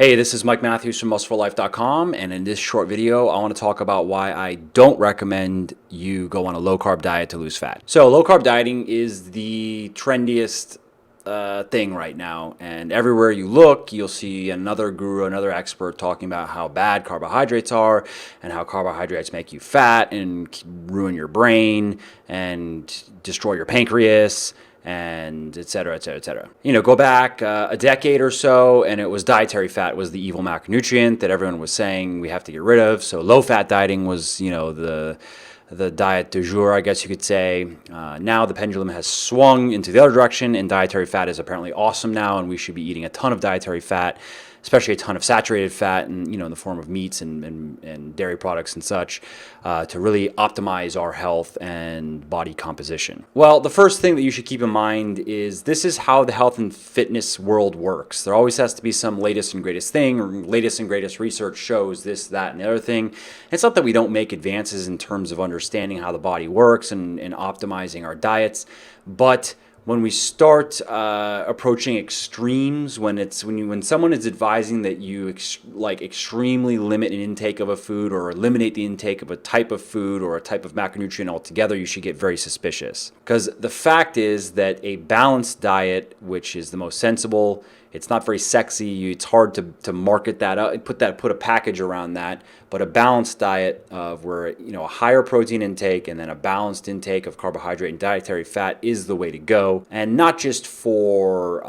Hey, this is Mike Matthews from muscleforlife.com, and in this short video, I want to talk about why I don't recommend you go on a low-carb diet to lose fat. So low-carb dieting is the trendiest thing right now, and everywhere you look, you'll see another guru, another expert talking about how bad carbohydrates are and how carbohydrates make you fat and ruin your brain and destroy your pancreas and et cetera, et cetera, et cetera. You know, go back a decade or so, and it was dietary fat was the evil macronutrient that everyone was saying we have to get rid of. So low-fat dieting was, you know, the diet du jour, I guess you could say. Now the pendulum has swung into the other direction, and dietary fat is apparently awesome now, and we should be eating a ton of dietary fat, especially a ton of saturated fat, and in the form of meats and dairy products and such, to really optimize our health and body composition. Well, the first thing that you should keep in mind is this is how the health and fitness world works. There always has to be some latest and greatest thing, or latest and greatest research shows this, that, and the other thing. It's not that we don't make advances in terms of understanding how the body works and optimizing our diets, but when we start approaching extremes, when someone is advising that you extremely limit an intake of a food or eliminate the intake of a type of food or a type of macronutrient altogether, you should get very suspicious. Because the fact is that a balanced diet, which is the most sensible, it's not very sexy. It's hard to market that up, put a package around that. But a balanced diet of where a higher protein intake and then a balanced intake of carbohydrate and dietary fat is the way to go, and not just for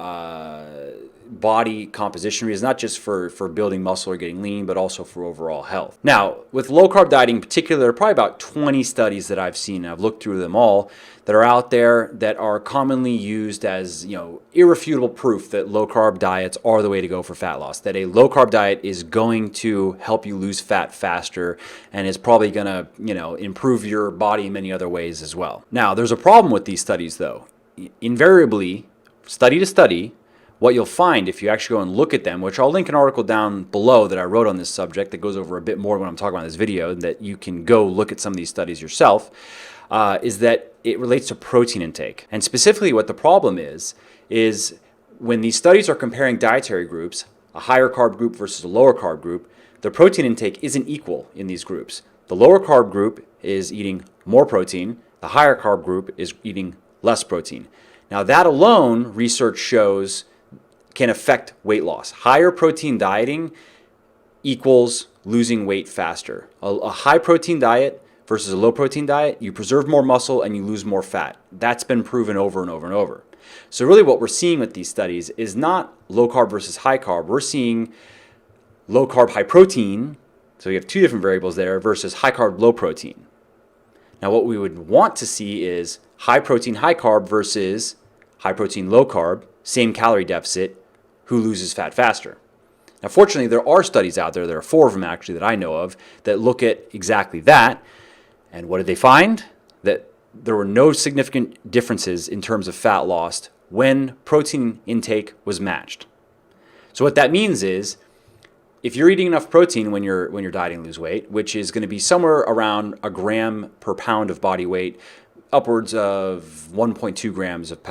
body composition reasons, not just for building muscle or getting lean, but also for overall health. Now, with low-carb dieting in particular, there are probably about 20 studies that I've seen, and I've looked through them all, that are out there that are commonly used as irrefutable proof that low-carb diets are the way to go for fat loss, that a low-carb diet is going to help you lose fat faster and is probably going to improve your body in many other ways as well. Now, there's a problem with these studies, though. Invariably, study to study, what you'll find if you actually go and look at them, which I'll link an article down below that I wrote on this subject that goes over a bit more when I'm talking about this video, that you can go look at some of these studies yourself, is that it relates to protein intake. And specifically what the problem is when these studies are comparing dietary groups, a higher carb group versus a lower carb group, the protein intake isn't equal in these groups. The lower carb group is eating more protein, the higher carb group is eating less protein. Now that alone, research shows, can affect weight loss. Higher protein dieting equals losing weight faster. A high protein diet versus a low protein diet, you preserve more muscle and you lose more fat. That's been proven over and over and over. So really what we're seeing with these studies is not low carb versus high carb. We're seeing low carb, high protein, so you have two different variables there, versus high carb, low protein. Now what we would want to see is high protein, high carb versus high protein, low carb, same calorie deficit, who loses fat faster. Now, fortunately, there are studies out there, there are 4 of them actually that I know of, that look at exactly that. And what did they find? That there were no significant differences in terms of fat lost when protein intake was matched. So what that means is, if you're eating enough protein when you're dieting to lose weight, which is going to be somewhere around a gram per pound of body weight, upwards of 1.2 grams of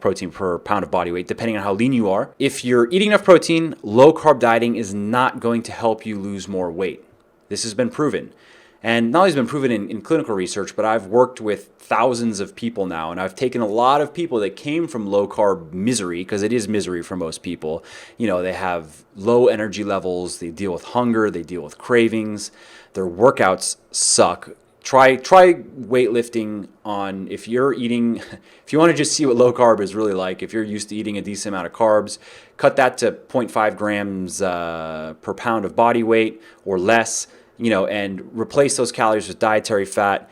protein per pound of body weight, depending on how lean you are. If you're eating enough protein, low-carb dieting is not going to help you lose more weight. This has been proven. And not only has it been proven in clinical research, but I've worked with thousands of people now, and I've taken a lot of people that came from low-carb misery, because it is misery for most people. They have low energy levels, they deal with hunger, they deal with cravings, their workouts suck. Try weightlifting on, if you want to just see what low carb is really like, if you're used to eating a decent amount of carbs, cut that to 0.5 grams per pound of body weight or less, and replace those calories with dietary fat.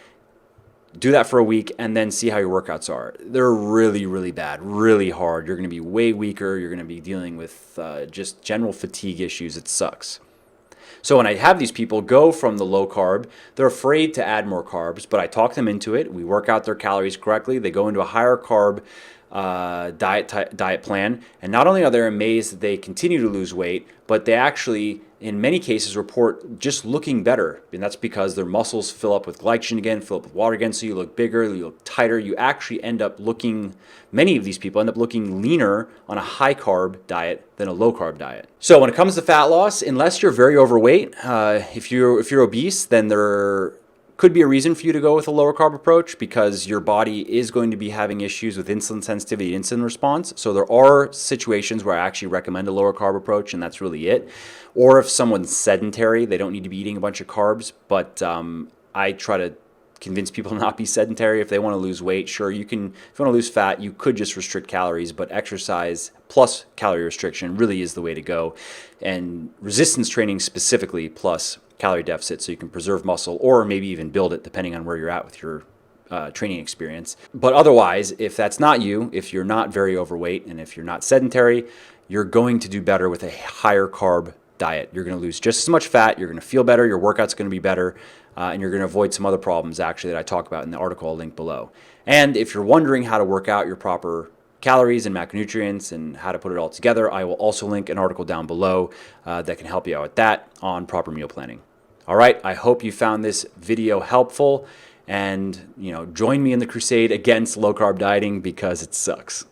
Do that for a week and then see how your workouts are. They're really, really bad, really hard. You're going to be way weaker. You're going to be dealing with just general fatigue issues. It sucks. So when I have these people go from the low carb, they're afraid to add more carbs, but I talk them into it. We work out their calories correctly. They go into a higher carb diet plan. And not only are they amazed that they continue to lose weight, but they actually in many cases report just looking better. And that's because their muscles fill up with glycogen again, fill up with water again, so you look bigger, you look tighter. You actually end up looking, many of these people end up looking leaner on a high carb diet than a low carb diet. So when it comes to fat loss, unless you're very overweight, if you're obese, then there could be a reason for you to go with a lower carb approach, because your body is going to be having issues with insulin sensitivity, insulin response. So there are situations where I actually recommend a lower carb approach, and that's really it. Or if someone's sedentary, they don't need to be eating a bunch of carbs, but I try to convince people to not be sedentary. If they want to lose weight, sure, you can. If you want to lose fat, you could just restrict calories, but exercise plus calorie restriction really is the way to go. And resistance training specifically plus calorie deficit, so you can preserve muscle or maybe even build it depending on where you're at with your training experience. But otherwise, if that's not you, if you're not very overweight and if you're not sedentary, you're going to do better with a higher carb diet. You're going to lose just as much fat, you're going to feel better, your workout's going to be better, and you're going to avoid some other problems actually that I talk about in the article I'll link below. And if you're wondering how to work out your proper calories and macronutrients and how to put it all together, I will also link an article down below that can help you out with that on proper meal planning. All right, I hope you found this video helpful, and join me in the crusade against low carb dieting, because it sucks.